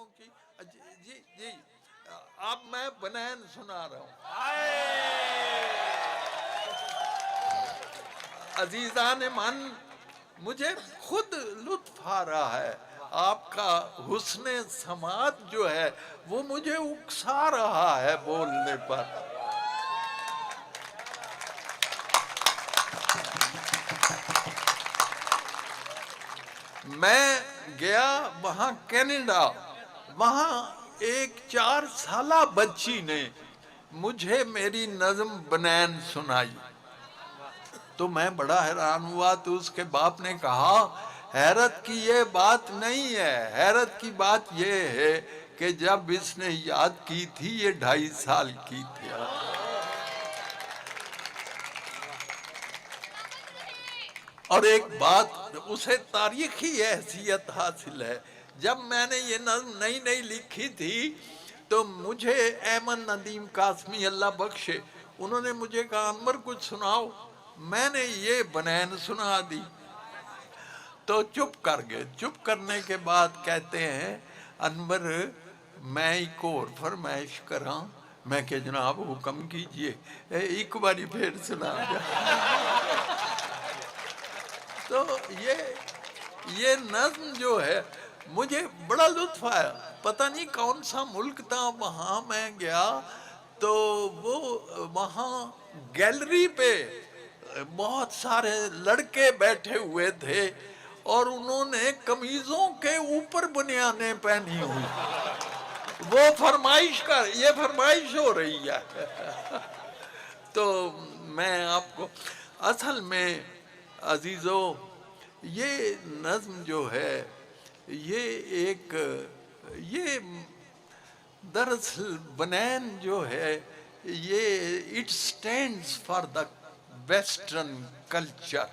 لوگوں کی جی جی اب میں بنین سنا رہا ہوں. عزیزان من، مجھے خود لطف آ رہا ہے. آپ کا حسن سماعت جو ہے وہ مجھے اکسا رہا ہے بولنے پر. میں گیا وہاں کینیڈا، وہاں ایک 4 سالہ بچی نے مجھے میری نظم بنین سنائی تو میں بڑا حیران ہوا. تو اس کے باپ نے کہا حیرت کی یہ بات نہیں ہے، حیرت کی بات یہ ہے کہ جب اس نے یاد کی تھی یہ 2.5 سال کی تھی. اور ایک بات، اسے تاریخی حیثیت حاصل ہے. جب میں نے یہ نظم نئی لکھی تھی تو مجھے احمد ندیم قاسمی اللہ بخشے، انہوں نے مجھے کہا انور کچھ سناؤ. میں نے یہ بنین سنا دی تو چپ کر گئے. چپ کرنے کے بعد کہتے ہیں انور میں ایک اور فرمائش کراں. میں کہ جناب حکم کیجئے. ایک باری پھر سنا دیا. تو یہ نظم جو ہے مجھے بڑا لطف آیا. پتہ نہیں کون سا ملک تھا، وہاں میں گیا تو وہ وہاں گیلری پہ بہت سارے لڑکے بیٹھے ہوئے تھے اور انہوں نے قمیضوں کے اوپر بنیانیں پہنی ہوئی. وہ یہ فرمائش ہو رہی ہے. تو میں آپ کو اصل میں عزیزو یہ نظم جو ہے یہ دراصل بنین جو ہے یہ it stands for the western culture.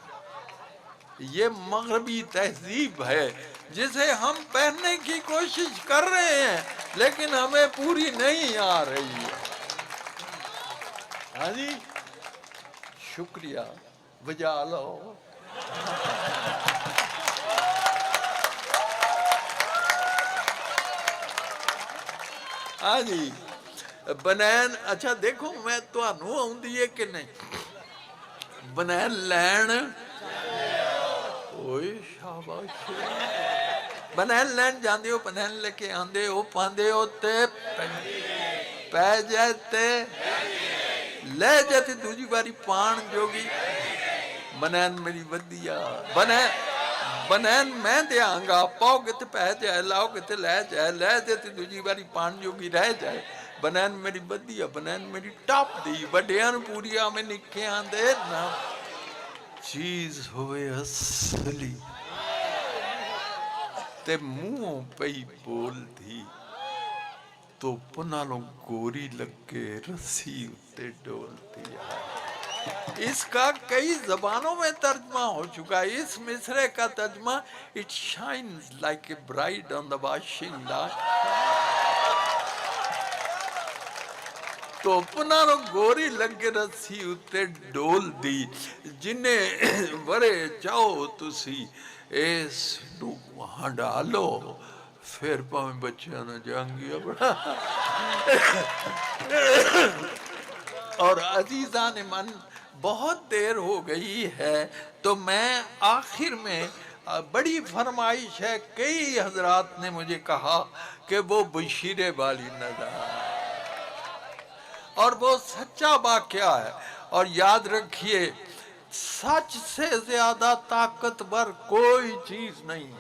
یہ مغربی تہذیب ہے جسے ہم پہننے کی کوشش کر رہے ہیں لیکن ہمیں پوری نہیں آ رہی ہے. ہاں جی شکریہ. بجا لو. ہاں جی بنین. اچھا دیکھو میں تو آؤندی ہے کہ نہیں بنین لین. اوئے شاباش. بنین لین جاندے ہو، بنین لے کے آندے ہو، پاندے ہو تے پہ جائے تے لے جاتے دوجی باری پان جوگی. بنین میری ودیا. بنین میں دیاں گا، پاؤ گے تے پہ جائے، لاؤ گے تے لے جائے، لے جاتے دوجی باری پان جوگی رہ جائے. بنین میری ودیا، بنین میری ٹاپ دی. وڈیاں پوری آمیں نکھے آندے نا چیز ہوئے اصلی تے منہوں پئی بول دی تو پنالوں گوری لگے رسی اتے ڈول دیا. اس کا کئی زبانوں میں ترجمہ ہو چکا ہے. اس مصرے کا ترجمہ It shines like a bride on the washing line. تو پنالوں گوری لگے رسی اتے ڈول دی جنہیں ورے چاہو تسی اس نو وہاں ڈالو پھر پاویں بچیاں نہ جانگیا بڑا. اور عزیزان من بہت دیر ہو گئی ہے تو میں آخر میں بڑی فرمائش ہے. کئی حضرات نے مجھے کہا کہ وہ بشیرے والی نظر اور وہ سچا واقعہ ہے. اور یاد رکھیے سچ سے زیادہ طاقتور کوئی چیز نہیں.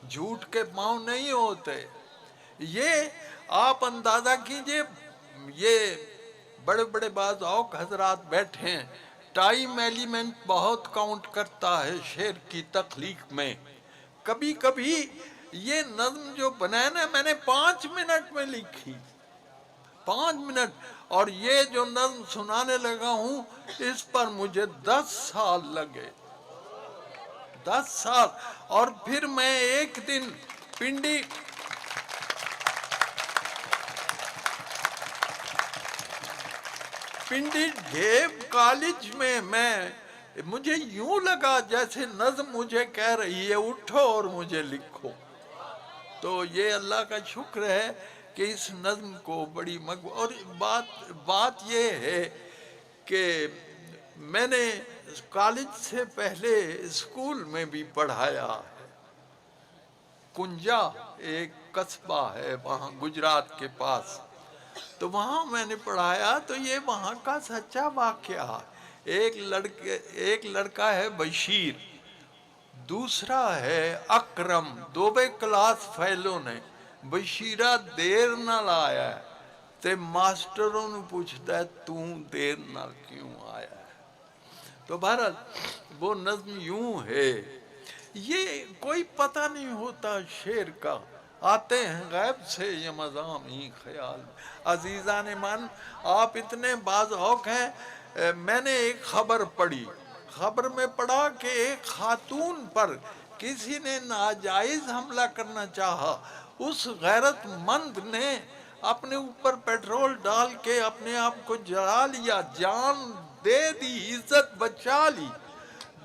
جھوٹ کے پاؤں نہیں ہوتے. یہ آپ اندازہ کیجئے یہ بڑے بڑے بعض اوق حضرات بیٹھے ہیں. ٹائم ایلیمنٹ بہت کاؤنٹ کرتا ہے شعر کی تخلیق میں. کبھی کبھی یہ نظم جو بنین ہے میں نے 5 منٹ میں لکھی. 5 منٹ. اور یہ جو نظم سنانے لگا ہوں اس پر مجھے 10 سال لگے. 10 سال. اور پھر میں ایک دن پنڈی ڈھیب کالج میں مجھے یوں لگا جیسے نظم مجھے کہہ رہی ہے اٹھو اور مجھے لکھو. تو یہ اللہ کا شکر ہے کہ اس نظم کو بڑی اور بات یہ ہے کہ میں نے کالج سے پہلے اسکول میں بھی پڑھایا ہے۔ کنجا ایک قصبہ ہے وہاں گجرات کے پاس، تو وہاں میں نے پڑھایا، تو یہ وہاں کا سچا واقعہ۔ ایک لڑکا ہے بشیر، دوسرا ہے اکرم، دووے کلاس فیلو نے۔ بشیرہ دیر نال آیا ہے تے ماسٹروں نے پوچھتا ہے تو دیر نال کیوں آیا ہے؟ تو بہرحال وہ نظم یوں ہے، یہ کوئی پتہ نہیں ہوتا شعر کا، آتے ہیں غیب سے یہ مضامین خیال۔ عزیزان من، آپ اتنے باذوق ہیں، میں نے ایک خبر پڑھی، خبر میں پڑھا کہ ایک خاتون پر کسی نے ناجائز حملہ کرنا چاہا، اس غیرت مند نے اپنے اوپر پیٹرول ڈال کے اپنے آپ کو جلا لیا، جان دے دی، عزت بچا لی۔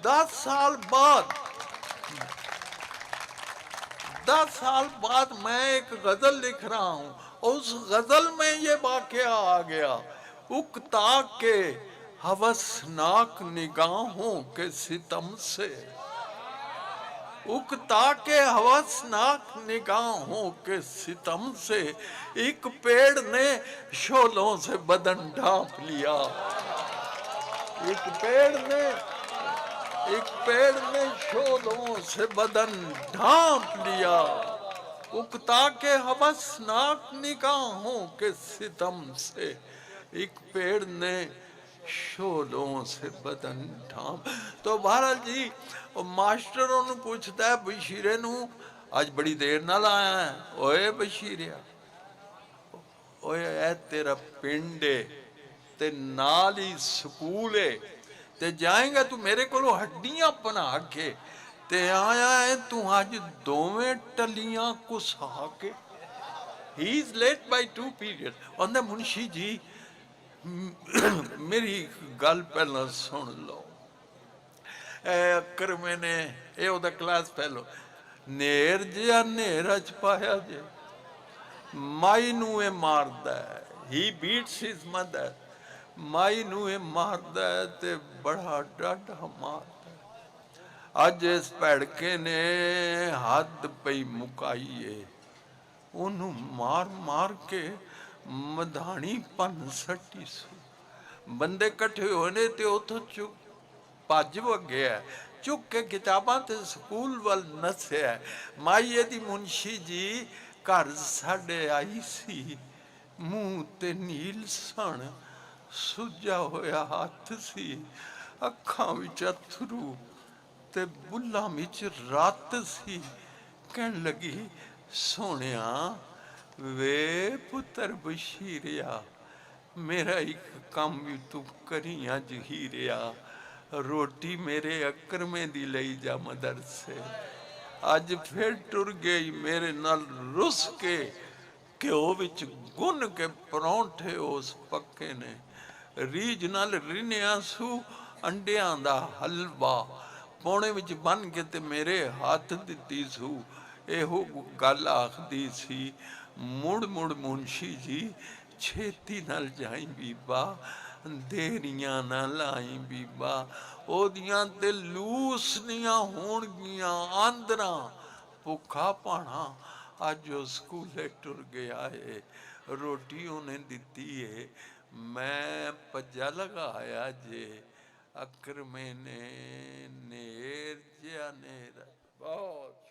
10 سال بعد میں ایک غزل لکھ رہا ہوں، اور اس غزل میں یہ واقعہ آ گیا، اکتا کے ہوسناک نگاہوں کے ستم سے، اکتا کے ہوسناک نگاہوں کے ستم سے، ایک پیڑ نے شعلوں سے بدن ڈھانپ لیا، ایک پیڑ نے شعلوں سے بدن ڈھانپ لیا، اکتا کے ہوسناک نگاہوں کے ستم سے، ایک پیڑ نے شعلوں سے بدن ڈھانپ۔ تو بہرحال جی ماسٹروں نے پوچھتا ہے بشیرے نو، آج بڑی دیر نال آیا ہے؟ اوئے بشیریا، اوئے اے تیرا پنڈے تے نال ہی سکولے، تے جائیں گا تو میرے کو ہڈیاں پنا کے، تے آیا ہے تو آج دوویں ٹلیاں کو سہا کے۔ He is late by 2 periods۔ اور منشی جی میری گل پہلا سن لو، اے اکر میں نے اے او دا کلاس پہلو، نیر جیا نیرہ پایا جے، مائی نوے ماردہ ہے، ہی بیٹس his mother، مائی نوے ماردہ ہے تے بڑا ڈاڈا ماردہ ہے، آج اس پیڑکے نے حد پئی مکائیے، انہوں مار مار کے مدھانی پن سٹی سو، بندے کٹھے ہونے تے اتھو چک پاج و گیا ہے، چک کے کتاباں تے سکول وال نسے ہے۔ مائیے دی منشی جی گھر ساڑے آئی سی، منہ تے نیل سن سجا ہویا ہاتھ سی، اکھاں وچ اتھرو تے بلا وچ رات سی، کہن لگی سونیا وے پتر بشیریا، میرا ایک کام بھی تو کریاں جہیریا، روٹی میرے اکر میں دی لئی جا مدر سے، آج پھر ٹر گئی میرے نال رس کے، کہ او وچ گن کے پرونٹھے اس پکے نے، ریج نال رنیا سو انڈیاں دا حلوہ، پونے وچ بن کے تے میرے ہاتھ دیتی سو، اے ہو گل آخ دی سی، مڑ مڑ منشی جی چھیتی نال جائیں بیبا، دیریاں نہ لائیں بیبا، او دیاں تے لوسنیاں ہون گیاں آندراں، پکھا پانا، آج جو سکولے ٹر گیا ہے، روٹی انہیں دیتی ہے، میں پجا لگا آیا جے، اکر میں نے نیر جیا نیر، بہت